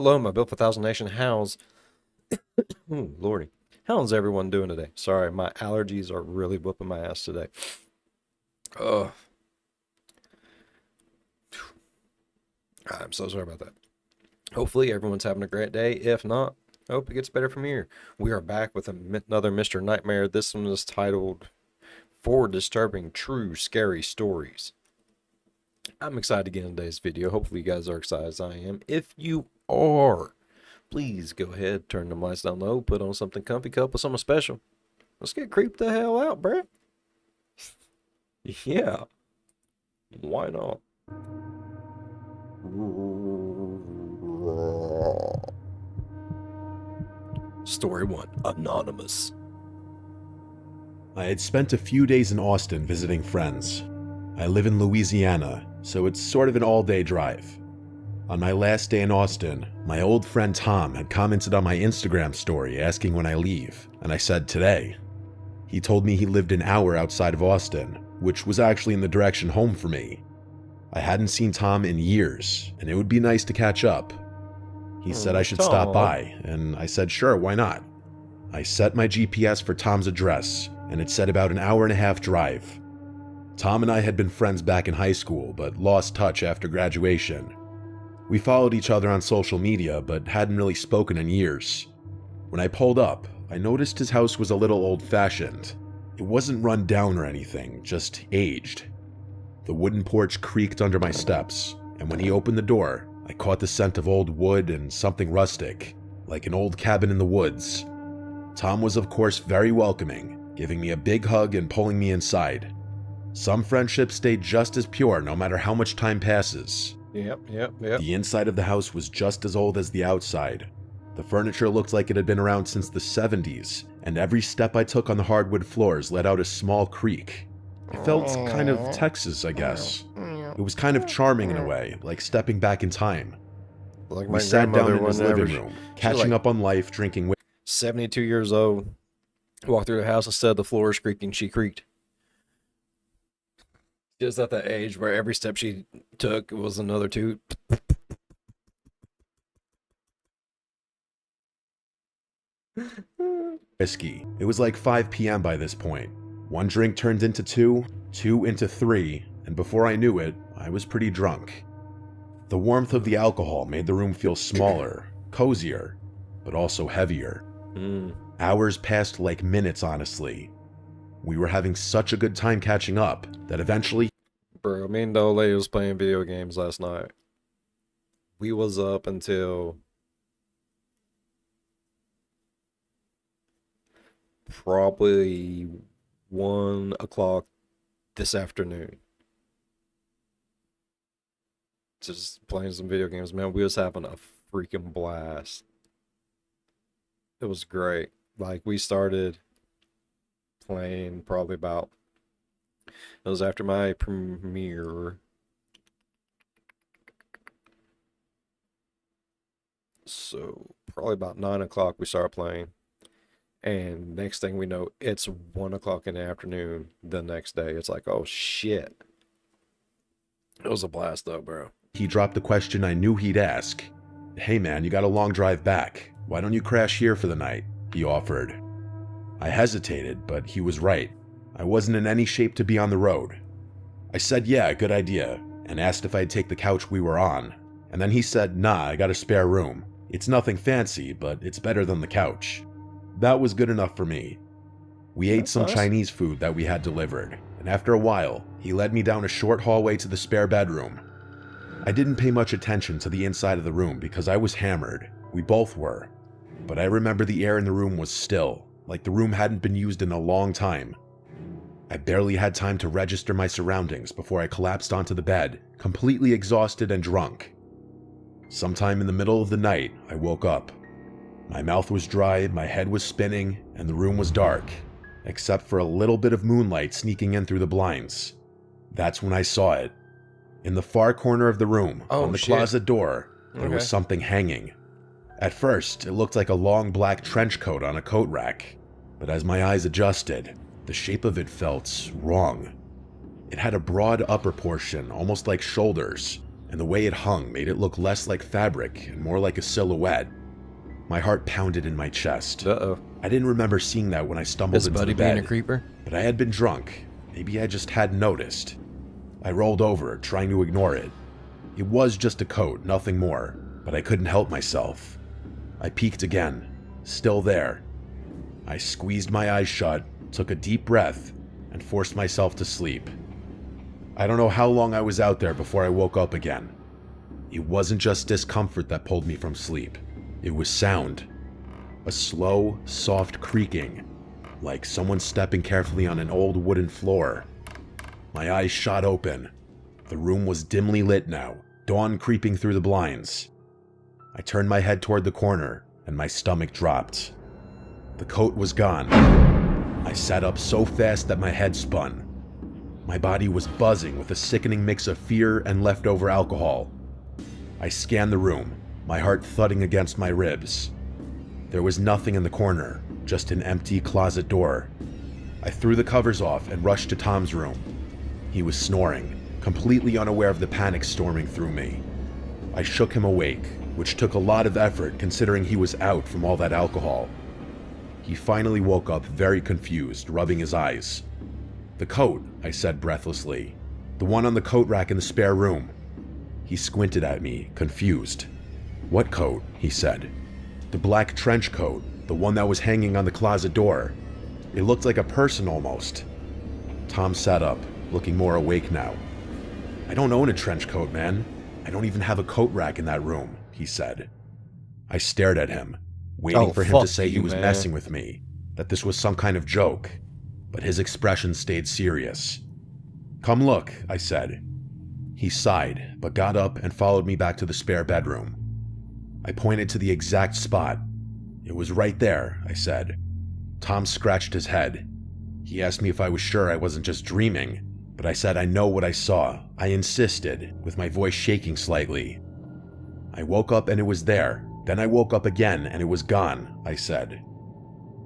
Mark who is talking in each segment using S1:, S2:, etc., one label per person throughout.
S1: Hello, my Built for Thousand Nation hounds. Ooh, Lordy. How's everyone doing today? Sorry, my allergies are really whooping my ass today. Oh, I'm so sorry about that. Hopefully, everyone's having a great day. If not, hope it gets better from here. We are back with another Mr. Nightmare. This one is titled Four Disturbing True Scary Stories. I'm excited to get in today's video. Hopefully, you guys are excited as I am. If you are, please go ahead, turn the lights down low, put on something comfy, cup with something special. Let's get creeped the hell out, bruh. Yeah, why not? Story 1, Anonymous.
S2: I had spent a few days in Austin visiting friends. I live in Louisiana, so it's sort of an all-day drive. On my last day in Austin, my old friend Tom had commented on my Instagram story asking when I leave, and I said today. He told me he lived an hour outside of Austin, which was actually in the direction home for me. I hadn't seen Tom in years, and it would be nice to catch up. He said I should stop by, and I said sure, why not? I set my GPS for Tom's address, and it said about an hour-and-a-half drive. Tom and I had been friends back in high school, but lost touch after graduation. We followed each other on social media, but hadn't really spoken in years. When I pulled up, I noticed his house was a little old-fashioned. It wasn't run down or anything, just aged. The wooden porch creaked under my steps, and when he opened the door, I caught the scent of old wood and something rustic, like an old cabin in the woods. Tom was of course very welcoming, giving me a big hug and pulling me inside. Some friendships stay just as pure no matter how much time passes.
S1: Yep.
S2: The inside of the house was just as old as the outside. The furniture looked like it had been around since the 70s, and every step I took on the hardwood floors let out a small creak. It felt kind of Texas, I guess. It was kind of charming in a way, like stepping back in time.
S1: Like my
S2: We sat down in his
S1: whenever
S2: living room, catching up on life, drinking
S1: 72 years old, walked through the house, instead of the floors creaking, she creaked. Just at that age where every step she took was another toot.
S2: whiskey. It was like 5 p.m. by this point. One drink turned into two, two into three, and before I knew it, I was pretty drunk. The warmth of the alcohol made the room feel smaller, cozier, but also heavier. Hours passed like minutes, honestly. We were having such a good time catching up that eventually...
S1: Bro, me and the old lady was playing video games last night. We was up until probably 1 o'clock this afternoon. Just playing some video games, man. We was having a freaking blast. It was great. Like, we started playing probably about... It was after my premiere. So, probably about 9 o'clock we started playing. And next thing we know, it's 1 o'clock in the afternoon the next day. It's like, oh shit. It was a blast though, bro.
S2: He dropped the question I knew he'd ask. Hey man, you got a long drive back. Why don't you crash here for the night? He offered. I hesitated, but he was right. I wasn't in any shape to be on the road. I said yeah, good idea, and asked if I'd take the couch we were on. And then he said, nah, I got a spare room. It's nothing fancy, but it's better than the couch. That was good enough for me. We ate some Chinese food that we had delivered, and after a while, he led me down a short hallway to the spare bedroom. I didn't pay much attention to the inside of the room because I was hammered. We both were. But I remember the air in the room was still, like the room hadn't been used in a long time. I barely had time to register my surroundings before I collapsed onto the bed, completely exhausted and drunk. Sometime in the middle of the night, I woke up. My mouth was dry, my head was spinning, and the room was dark, except for a little bit of moonlight sneaking in through the blinds. That's when I saw it. In the far corner of the room, on the closet door, there was something hanging. At first, it looked like a long black trench coat on a coat rack, but as my eyes adjusted, the shape of it felt wrong. It had a broad upper portion, almost like shoulders, and the way it hung made it look less like fabric and more like a silhouette. My heart pounded in my chest.
S1: Uh-oh.
S2: I didn't remember seeing that when I stumbled
S1: Is
S2: into
S1: Buddy
S2: the bed,
S1: being a creeper?
S2: but I had been drunk. Maybe I just hadn't noticed. I rolled over, trying to ignore it. It was just a coat, nothing more, but I couldn't help myself. I peeked again, still there. I squeezed my eyes shut, took a deep breath, and forced myself to sleep. I don't know how long I was out there before I woke up again. It wasn't just discomfort that pulled me from sleep. It was sound. A slow, soft creaking, like someone stepping carefully on an old wooden floor. My eyes shot open. The room was dimly lit now, dawn creeping through the blinds. I turned my head toward the corner, and my stomach dropped. The coat was gone. I sat up so fast that my head spun. My body was buzzing with a sickening mix of fear and leftover alcohol. I scanned the room, my heart thudding against my ribs. There was nothing in the corner, just an empty closet door. I threw the covers off and rushed to Tom's room. He was snoring, completely unaware of the panic storming through me. I shook him awake, which took a lot of effort considering he was out from all that alcohol. He finally woke up very confused, rubbing his eyes. "The coat," I said breathlessly. "The one on the coat rack in the spare room." He squinted at me, confused. "What coat?" he said. "The black trench coat, the one that was hanging on the closet door. It looked like a person almost." Tom sat up, looking more awake now. "I don't own a trench coat, man. I don't even have a coat rack in that room," he said. I stared at him, waiting for him to say he was messing with me, that this was some kind of joke, but his expression stayed serious. "Come look," I said. He sighed, but got up and followed me back to the spare bedroom. I pointed to the exact spot. "It was right there," I said. Tom scratched his head. He asked me if I was sure I wasn't just dreaming, but I said I know what I saw. I insisted, with my voice shaking slightly. "I woke up and it was there. Then I woke up again and it was gone," I said.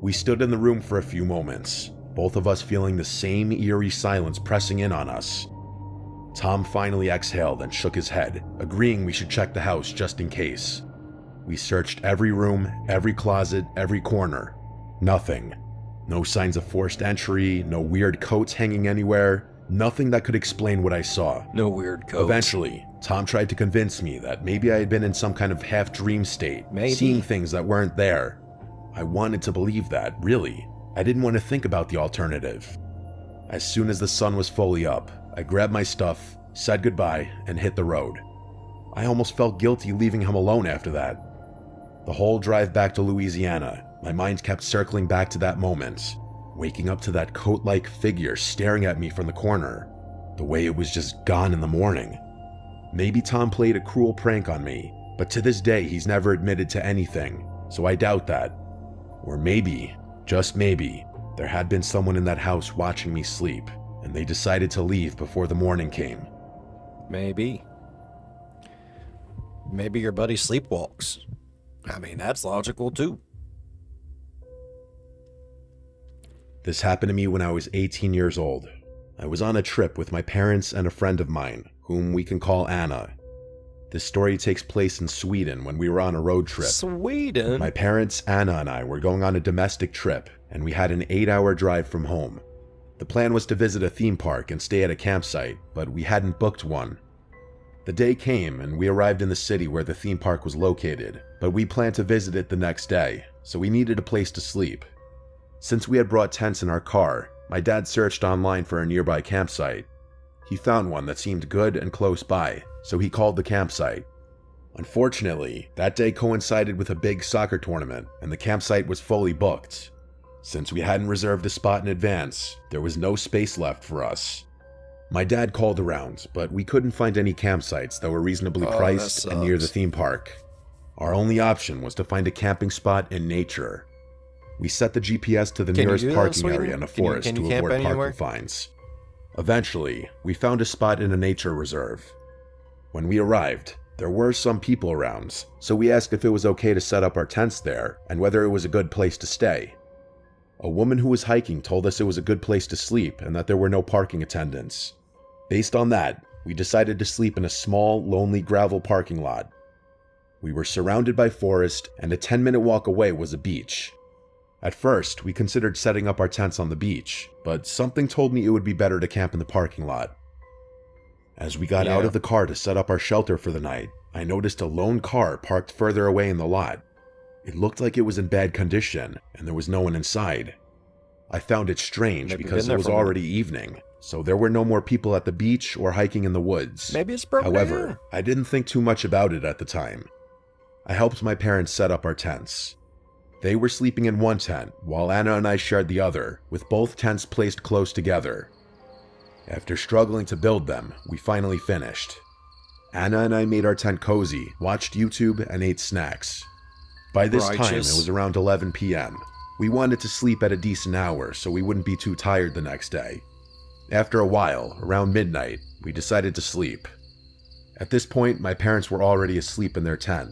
S2: We stood in the room for a few moments, both of us feeling the same eerie silence pressing in on us. Tom finally exhaled and shook his head, agreeing we should check the house just in case. We searched every room, every closet, every corner. Nothing. No signs of forced entry, no weird coats hanging anywhere, nothing that could explain what I saw.
S1: No weird coats.
S2: Eventually, Tom tried to convince me that maybe I had been in some kind of half-dream state, seeing things that weren't there. I wanted to believe that, really. I didn't want to think about the alternative. As soon as the sun was fully up, I grabbed my stuff, said goodbye, and hit the road. I almost felt guilty leaving him alone after that. The whole drive back to Louisiana, my mind kept circling back to that moment, waking up to that coat-like figure staring at me from the corner, the way it was just gone in the morning. Maybe Tom played a cruel prank on me, but to this day he's never admitted to anything, so I doubt that. Or maybe, just maybe, there had been someone in that house watching me sleep, and they decided to leave before the morning came.
S1: Maybe. Maybe your buddy sleepwalks. I mean, that's logical too.
S2: This happened to me when I was 18 years old. I was on a trip with my parents and a friend of mine, whom we can call Anna. This story takes place in Sweden when we were on a road trip.
S1: Sweden?
S2: My parents, Anna, and I were going on a domestic trip, and we had an 8-hour drive from home. The plan was to visit a theme park and stay at a campsite, but we hadn't booked one. The day came, and we arrived in the city where the theme park was located, but we planned to visit it the next day, so we needed a place to sleep. Since we had brought tents in our car, my dad searched online for a nearby campsite. He found one that seemed good and close by, so he called the campsite. Unfortunately, that day coincided with a big soccer tournament, and the campsite was fully booked. Since we hadn't reserved a spot in advance, there was no space left for us. My dad called around, but we couldn't find any campsites that were reasonably priced and near the theme park. Our only option was to find a camping spot in nature. We set the GPS to the nearest parking area in a forest to avoid parking fines. Eventually, we found a spot in a nature reserve. When we arrived, there were some people around, so we asked if it was okay to set up our tents there and whether it was a good place to stay. A woman who was hiking told us it was a good place to sleep and that there were no parking attendants. Based on that, we decided to sleep in a small, lonely gravel parking lot. We were surrounded by forest, and a 10-minute walk away was a beach. At first, we considered setting up our tents on the beach, but something told me it would be better to camp in the parking lot. As we got out of the car to set up our shelter for the night, I noticed a lone car parked further away in the lot. It looked like it was in bad condition, and there was no one inside. I found it strange because it was already evening, so there were no more people at the beach or hiking in the woods.
S1: Maybe it's broken
S2: However,
S1: down.
S2: I didn't think too much about it at the time. I helped my parents set up our tents. They were sleeping in one tent, while Anna and I shared the other, with both tents placed close together. After struggling to build them, we finally finished. Anna and I made our tent cozy, watched YouTube, and ate snacks. By this time, it was around 11 p.m. We wanted to sleep at a decent hour so we wouldn't be too tired the next day. After a while, around midnight, we decided to sleep. At this point, my parents were already asleep in their tent.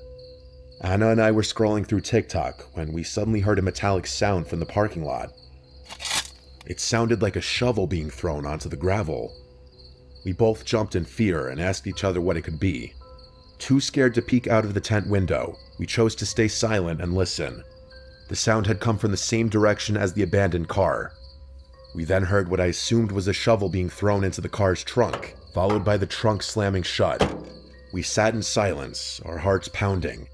S2: Anna and I were scrolling through TikTok when we suddenly heard a metallic sound from the parking lot. It sounded like a shovel being thrown onto the gravel. We both jumped in fear and asked each other what it could be. Too scared to peek out of the tent window, we chose to stay silent and listen. The sound had come from the same direction as the abandoned car. We then heard what I assumed was a shovel being thrown into the car's trunk, followed by the trunk slamming shut. We sat in silence, our hearts pounding.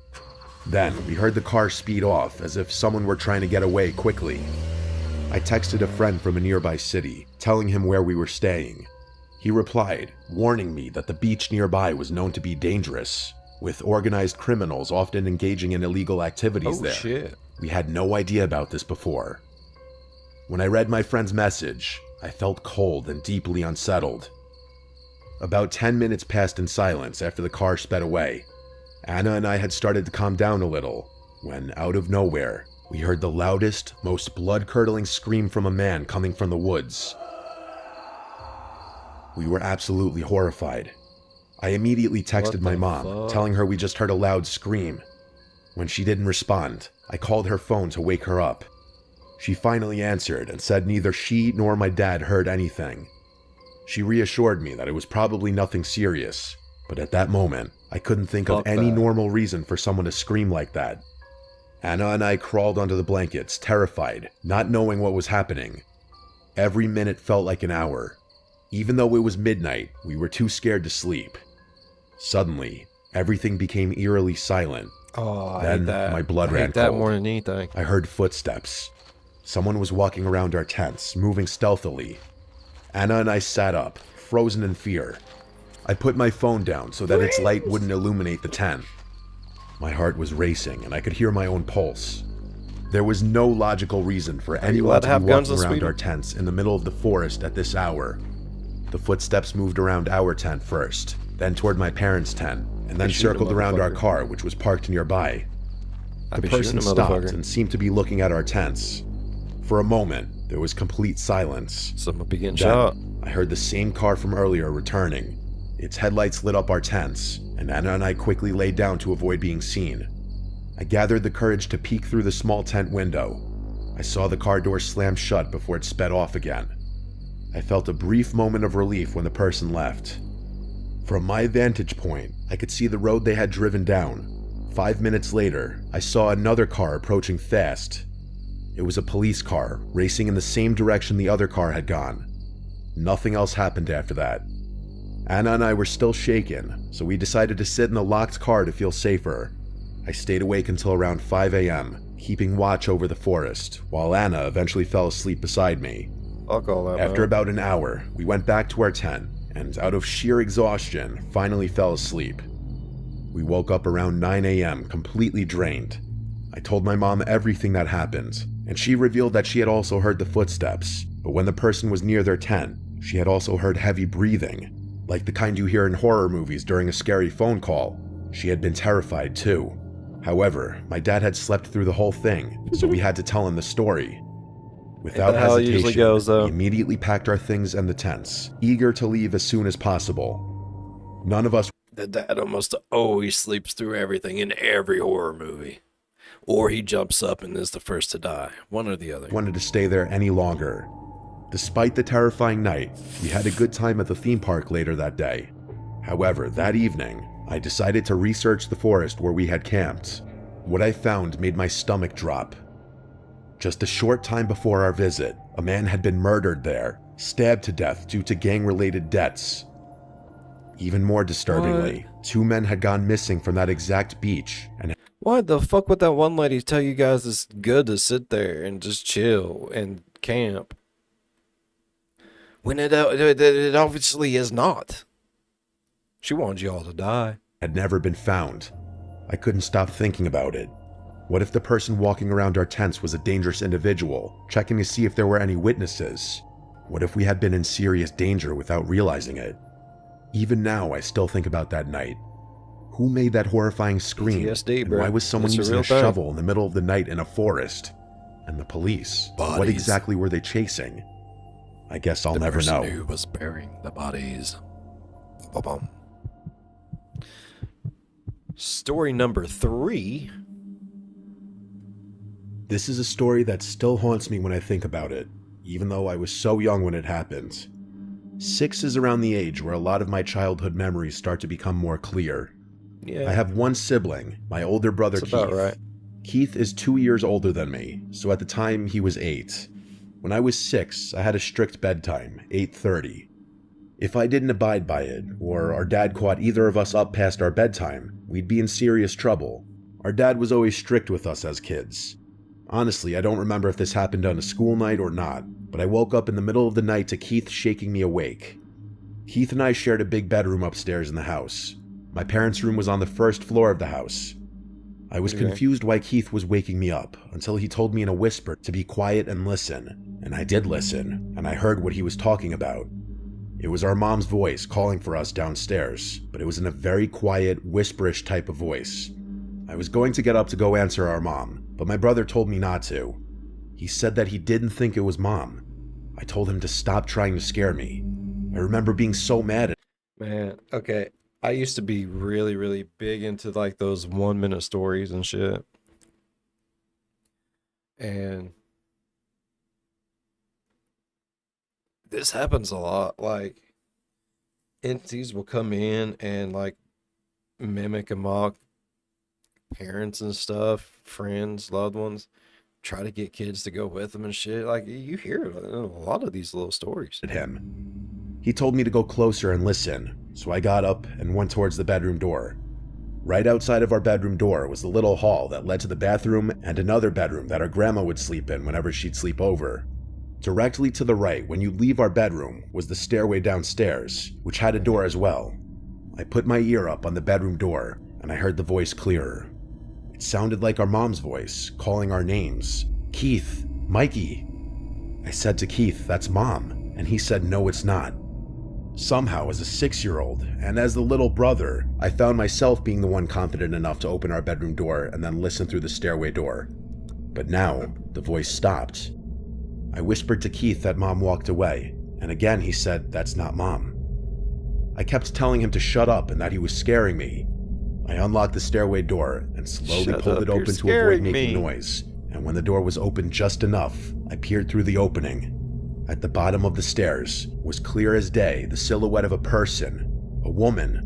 S2: Then, we heard the car speed off as if someone were trying to get away quickly. I texted a friend from a nearby city, telling him where we were staying. He replied, warning me that the beach nearby was known to be dangerous, with organized criminals often engaging in illegal activities there.
S1: Shit.
S2: We had no idea about this before. When I read my friend's message, I felt cold and deeply unsettled. About 10 minutes passed in silence after the car sped away. Anna and I had started to calm down a little, when out of nowhere, we heard the loudest, most blood-curdling scream from a man coming from the woods. We were absolutely horrified. I immediately texted my mom, telling her we just heard a loud scream. When she didn't respond, I called her phone to wake her up. She finally answered and said neither she nor my dad heard anything. She reassured me that it was probably nothing serious, but at that moment, I couldn't think of any normal reason for someone to scream like that. Anna and I crawled under the blankets, terrified, not knowing what was happening. Every minute felt like an hour. Even though it was midnight, we were too scared to sleep. Suddenly, everything became eerily silent.
S1: Oh, I
S2: Then
S1: hate that.
S2: my blood
S1: I
S2: ran
S1: hate that
S2: cold.
S1: more than anything.
S2: I heard footsteps. Someone was walking around our tents, moving stealthily. Anna and I sat up, frozen in fear. I put my phone down so that its light wouldn't illuminate the tent. My heart was racing, and I could hear my own pulse. There was no logical reason for anyone to be walking around our tents in the middle of the forest at this hour. The footsteps moved around our tent first, then toward my parents' tent, and then circled around our car, which was parked nearby. The person stopped and seemed to be looking at our tents. For a moment, there was complete silence.
S1: Someone be getting shot.
S2: I heard the same car from earlier returning. Its headlights lit up our tents, and Anna and I quickly laid down to avoid being seen. I gathered the courage to peek through the small tent window. I saw the car door slam shut before it sped off again. I felt a brief moment of relief when the person left. From my vantage point, I could see the road they had driven down. 5 minutes later, I saw another car approaching fast. It was a police car, racing in the same direction the other car had gone. Nothing else happened after that. Anna and I were still shaken, so we decided to sit in the locked car to feel safer. I stayed awake until around 5 a.m., keeping watch over the forest, while Anna eventually fell asleep beside me.
S1: I'll call that.
S2: After about an hour, we went back to our tent, and out of sheer exhaustion, finally fell asleep. We woke up around 9 a.m., completely drained. I told my mom everything that happened, and she revealed that she had also heard the footsteps, but when the person was near their tent, she had also heard heavy breathing, like the kind you hear in horror movies during a scary phone call. She had been terrified too. However, my dad had slept through the whole thing, so we had to tell him the story. Without hesitation, we immediately packed our things and the tents, eager to leave as soon as possible. None of us...
S1: The dad almost always sleeps through everything in every horror movie. Or he jumps up and is the first to die. One or the other.
S2: ...wanted to stay there any longer. Despite the terrifying night, we had a good time at the theme park later that day. However, that evening, I decided to research the forest where we had camped. What I found made my stomach drop. Just a short time before our visit, a man had been murdered there, stabbed to death due to gang-related debts. Even more disturbingly, two men had gone missing from that exact beach, and
S1: Why the fuck would that one lady tell you guys it's good to sit there and just chill and camp? When it obviously is not. She wanted you all to die.
S2: had never been found. I couldn't stop thinking about it. What if the person walking around our tents was a dangerous individual, checking to see if there were any witnesses? What if we had been in serious danger without realizing it? Even now, I still think about that night. Who made that horrifying scream?
S1: PTSD,
S2: and
S1: bro.
S2: why was someone
S1: It's a
S2: using
S1: real
S2: a
S1: thing.
S2: shovel in the middle of the night in a forest? And the police? What
S1: Bodies.
S2: exactly were they chasing? I guess I'll never know.
S1: Who was burying the bodies. Ba-bum. Story number 3.
S2: This is a story that still haunts me when I think about it, even though I was so young when it happened. 6 is around the age where a lot of my childhood memories start to become more clear.
S1: Yeah,
S2: I have one sibling, my older brother
S1: that's
S2: Keith.
S1: about right.
S2: Keith is 2 years older than me, so at the time he was 8. When I was 6, I had a strict bedtime, 8:30. If I didn't abide by it, or our dad caught either of us up past our bedtime, we'd be in serious trouble. Our dad was always strict with us as kids. Honestly, I don't remember if this happened on a school night or not, but I woke up in the middle of the night to Keith shaking me awake. Keith and I shared a big bedroom upstairs in the house. My parents' room was on the first floor of the house. I was
S1: Okay.
S2: confused why Keith was waking me up, until he told me in a whisper to be quiet and listen. And I did listen, and I heard what he was talking about. It was our mom's voice calling for us downstairs, but it was in a very quiet, whisperish type of voice. I was going to get up to go answer our mom, but my brother told me not to. He said that he didn't think it was Mom. I told him to stop trying to scare me. I remember being so mad at
S1: Man, okay. I used to be really, really big into like those 1-minute stories and shit. And this happens a lot. Like, entities will come in and like mimic and mock parents and stuff, friends, loved ones, try to get kids to go with them and shit. Like, you hear a lot of these little stories.
S2: him. He told me to go closer and listen, so I got up and went towards the bedroom door. Right outside of our bedroom door was the little hall that led to the bathroom and another bedroom that our grandma would sleep in whenever she'd sleep over. Directly to the right, when you leave our bedroom, was the stairway downstairs, which had a door as well. I put my ear up on the bedroom door, and I heard the voice clearer. It sounded like our mom's voice, calling our names. Keith, Mikey. I said to Keith, "That's Mom," and he said, "No, it's not." Somehow, as a 6-year-old, and as the little brother, I found myself being the one confident enough to open our bedroom door and then listen through the stairway door. But now, the voice stopped. I whispered to Keith that Mom walked away, and again he said, "That's not Mom." I kept telling him to shut up and that he was scaring me. I unlocked the stairway door and slowly
S1: Shut
S2: pulled
S1: up,
S2: it
S1: you're
S2: open to avoid
S1: scaring
S2: making
S1: me.
S2: noise, and when the door was open just enough, I peered through the opening. At the bottom of the stairs was clear as day the silhouette of a person, a woman,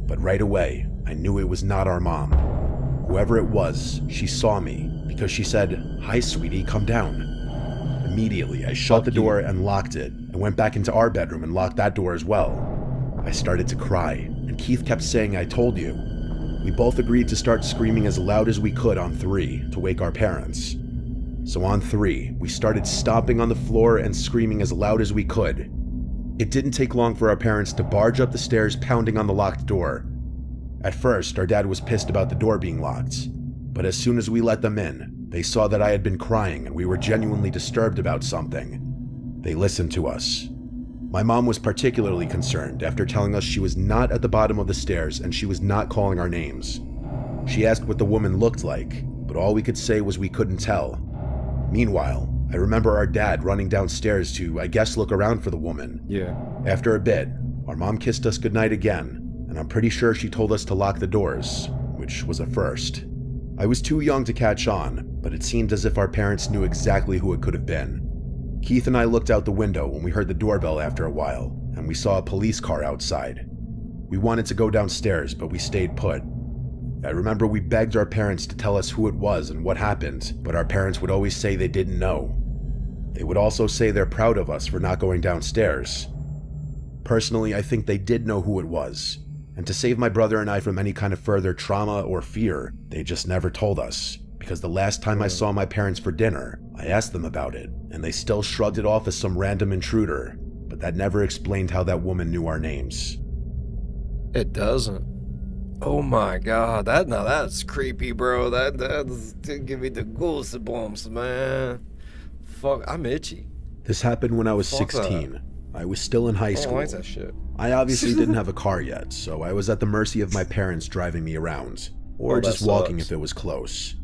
S2: but right away I knew it was not our mom. Whoever it was, she saw me because she said, "Hi sweetie, come down." Immediately I shut the door and locked it and went back into our bedroom and locked that door as well. I started to cry, and Keith kept saying, "I told you." We both agreed to start screaming as loud as we could on 3 to wake our parents. So on 3, we started stomping on the floor and screaming as loud as we could. It didn't take long for our parents to barge up the stairs pounding on the locked door. At first, our dad was pissed about the door being locked, but as soon as we let them in, they saw that I had been crying and we were genuinely disturbed about something. They listened to us. My mom was particularly concerned after telling us she was not at the bottom of the stairs and she was not calling our names. She asked what the woman looked like, but all we could say was we couldn't tell. Meanwhile, I remember our dad running downstairs to, I guess, look around for the woman.
S1: Yeah.
S2: After a bit, our mom kissed us goodnight again, and I'm pretty sure she told us to lock the doors, which was a first. I was too young to catch on, but it seemed as if our parents knew exactly who it could have been. Keith and I looked out the window when we heard the doorbell after a while, and we saw a police car outside. We wanted to go downstairs, but we stayed put. I remember we begged our parents to tell us who it was and what happened, but our parents would always say they didn't know. They would also say they're proud of us for not going downstairs. Personally, I think they did know who it was, and to save my brother and I from any kind of further trauma or fear, they just never told us, because the last time I saw my parents for dinner, I asked them about it, and they still shrugged it off as some random intruder, but that never explained how that woman knew our names.
S1: It doesn't. Oh my god, that's creepy, bro. That's give me the goosebumps, man. Fuck, I'm itchy.
S2: This happened when I was
S1: Fuck
S2: 16. I was still in high
S1: I
S2: school.
S1: don't like that shit.
S2: I obviously didn't have a car yet, so I was at the mercy of my parents driving me around, or
S1: Oh, that
S2: just walking
S1: sucks.
S2: if it was close.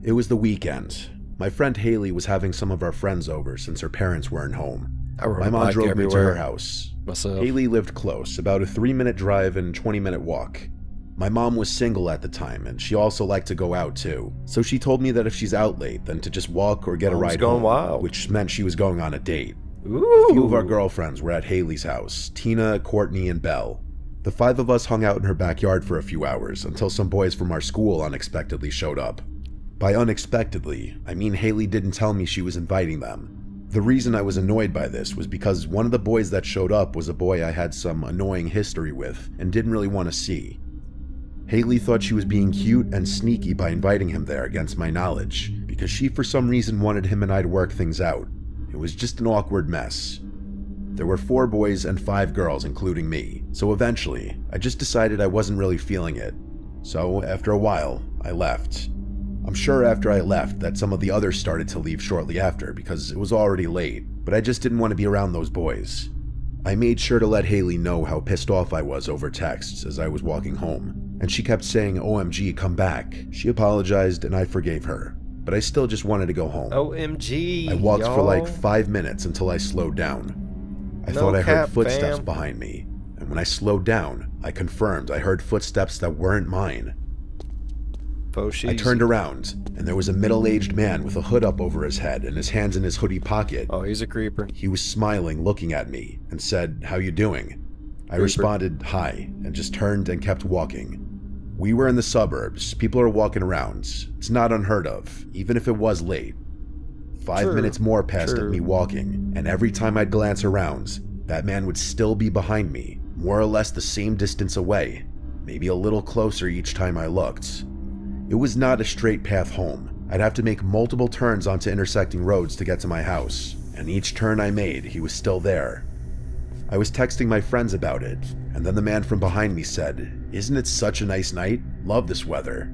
S2: It was the weekend. My friend Haley was having some of our friends over since her parents weren't home.
S1: I rode
S2: My
S1: a
S2: mom
S1: bike
S2: drove me to her
S1: everywhere
S2: house.
S1: myself.
S2: Haley lived close, about a 3-minute drive and 20-minute walk. My mom was single at the time, and she also liked to go out too. So she told me that if she's out late, then to just walk or get a
S1: Mom's
S2: ride
S1: going
S2: home,
S1: wild.
S2: which meant she was going on a date.
S1: Ooh.
S2: A few of our girlfriends were at Haley's house, Tina, Courtney, and Belle. The 5 of us hung out in her backyard for a few hours until some boys from our school unexpectedly showed up. By unexpectedly, I mean Haley didn't tell me she was inviting them. The reason I was annoyed by this was because one of the boys that showed up was a boy I had some annoying history with and didn't really want to see. Haley thought she was being cute and sneaky by inviting him there against my knowledge, because she for some reason wanted him and I to work things out. It was just an awkward mess. There were 4 boys and 5 girls, including me, so eventually, I just decided I wasn't really feeling it. So, after a while, I left. I'm sure after I left that some of the others started to leave shortly after because it was already late, but I just didn't want to be around those boys. I made sure to let Haley know how pissed off I was over texts as I was walking home, and she kept saying, "OMG, come back." She apologized and I forgave her, but I still just wanted to go home.
S1: OMG.
S2: I walked for like
S1: y'all.
S2: 5 minutes until I slowed down. I
S1: No
S2: thought I heard
S1: cap,
S2: footsteps
S1: fam.
S2: behind me, and when I slowed down, I confirmed I heard footsteps that weren't mine. I turned around, and there was a middle-aged man with a hood up over his head and his hands in his hoodie pocket.
S1: Oh, he's a creeper.
S2: He was smiling, looking at me, and said, "How you doing?" I
S1: Creeper.
S2: responded, "Hi," and just turned and kept walking. We were in the suburbs. People are walking around. It's not unheard of, even if it was late. 5
S1: True,
S2: minutes more passed
S1: true.
S2: of me walking, and every time I'd glance around, that man would still be behind me, more or less the same distance away, maybe a little closer each time I looked. It was not a straight path home. I'd have to make multiple turns onto intersecting roads to get to my house, and each turn I made, he was still there. I was texting my friends about it, and then the man from behind me said, "Isn't it such a nice night? Love this weather."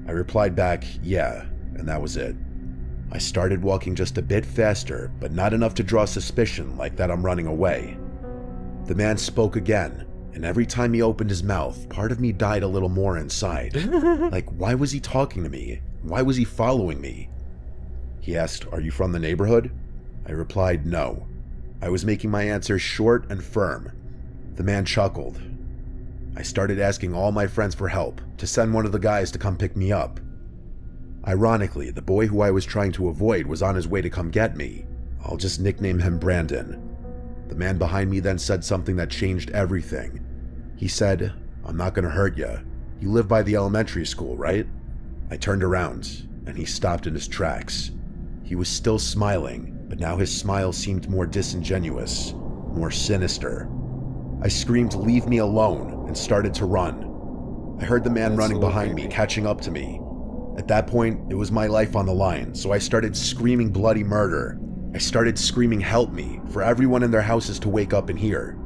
S2: I replied back, "Yeah," and that was it. I started walking just a bit faster, but not enough to draw suspicion like that I'm running away. The man spoke again, and every time he opened his mouth, part of me died a little more inside. Like, why was he talking to me? Why was he following me? He asked, "Are you from the neighborhood?" I replied, "No." I was making my answer short and firm. The man chuckled. I started asking all my friends for help, to send one of the guys to come pick me up. Ironically, the boy who I was trying to avoid was on his way to come get me. I'll just nickname him Brandon. The man behind me then said something that changed everything. He said, "I'm not gonna hurt ya. You live by the elementary school, right?" I turned around, and he stopped in his tracks. He was still smiling, but now his smile seemed more disingenuous, more sinister. I screamed, "Leave me alone," and started to run. I heard the man
S1: That's
S2: running
S1: a little
S2: behind me,
S1: creepy.
S2: catching up to me. At that point, it was my life on the line, so I started screaming bloody murder. I started screaming, "Help me," for everyone in their houses to wake up and hear.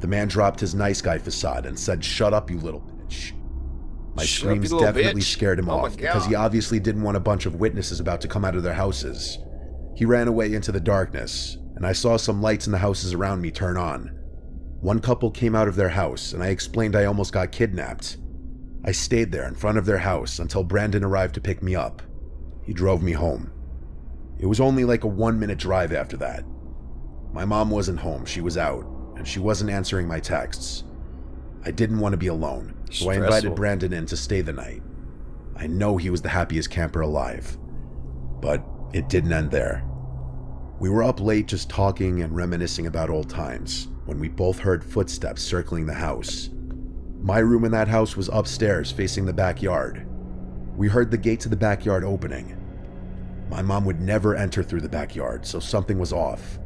S2: The man dropped his nice guy facade and said, "Shut up, you little bitch." My
S1: Shut up,
S2: screams
S1: you little
S2: definitely
S1: bitch.
S2: scared him
S1: Oh my
S2: off because he
S1: God.
S2: obviously didn't want a bunch of witnesses about to come out of their houses. He ran away into the darkness, and I saw some lights in the houses around me turn on. One couple came out of their house, and I explained I almost got kidnapped. I stayed there in front of their house until Brandon arrived to pick me up. He drove me home. It was only like a 1-minute drive after that. My mom wasn't home, she was out, and she wasn't answering my texts. I didn't want to be alone, so I invited
S1: Stressful.
S2: Brandon in to stay the night. I know he was the happiest camper alive, but it didn't end there. We were up late just talking and reminiscing about old times when we both heard footsteps circling the house. My room in that house was upstairs facing the backyard. We heard the gate to the backyard opening. My mom would never enter through the backyard, so something was off.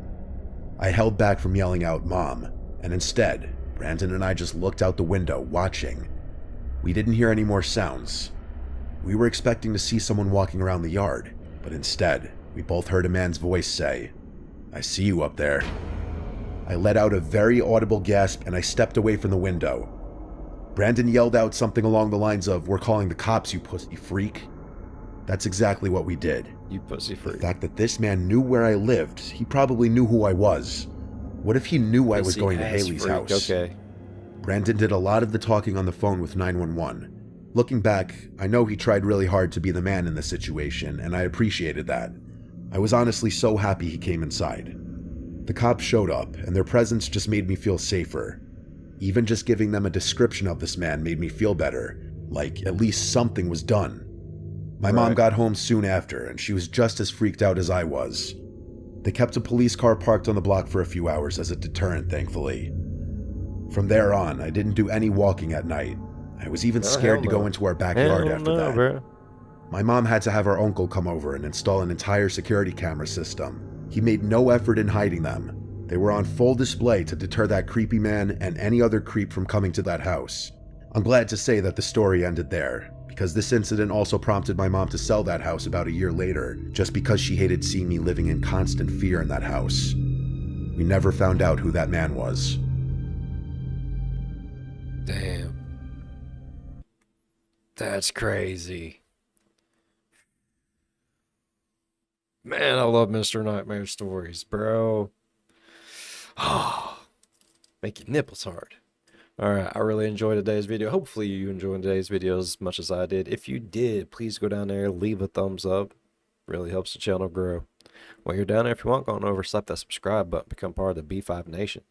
S2: I held back from yelling out, "Mom," and instead, Brandon and I just looked out the window, watching. We didn't hear any more sounds. We were expecting to see someone walking around the yard, but instead, we both heard a man's voice say, "I see you up there." I let out a very audible gasp and I stepped away from the window. Brandon yelled out something along the lines of, "We're calling the cops, you pussy freak." That's exactly what we did.
S1: You pussy
S2: The
S1: freak.
S2: fact that this man knew where I lived, he probably knew who I was. What if he knew I was
S1: Pussy
S2: going to
S1: ass
S2: Haley's
S1: freak.
S2: house?
S1: Okay.
S2: Brandon did a lot of the talking on the phone with 911. Looking back, I know he tried really hard to be the man in the situation, and I appreciated that. I was honestly so happy he came inside. The cops showed up, and their presence just made me feel safer. Even just giving them a description of this man made me feel better, like at least something was done. My mom
S1: Right.
S2: got home soon after, and she was just as freaked out as I was. They kept a police car parked on the block for a few hours as a deterrent, thankfully. From there on, I didn't do any walking at night. I was even
S1: Oh,
S2: scared
S1: hell
S2: to go
S1: no.
S2: into our backyard
S1: Hell
S2: after
S1: no,
S2: that.
S1: bro.
S2: My mom had to have our uncle come over and install an entire security camera system. He made no effort in hiding them. They were on full display to deter that creepy man and any other creep from coming to that house. I'm glad to say that the story ended there, because this incident also prompted my mom to sell that house about a year later, just because she hated seeing me living in constant fear in that house. We never found out who that man was.
S1: Damn. That's crazy. Man, I love Mr. Nightmare stories, bro. Oh, make your nipples hard. Alright, I really enjoyed today's video. Hopefully you enjoyed today's video as much as I did. If you did, please go down there, leave a thumbs up. Really helps the channel grow. While you're down there, if you want, go on over, slap that subscribe button, become part of the B5 Nation.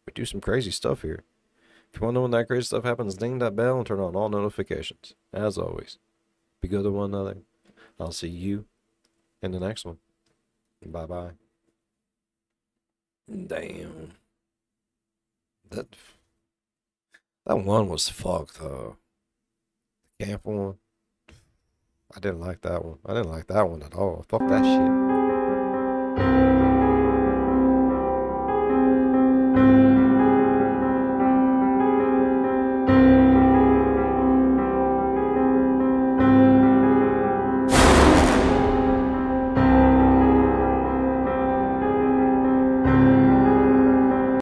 S1: We do some crazy stuff here. If you want to know when that crazy stuff happens, ding that bell and turn on all notifications. As always, be good to one another. I'll see you in the next one. Bye-bye. Damn. That one was fucked, though. The camp one. I didn't like that one. I didn't like that one at all. Fuck that shit.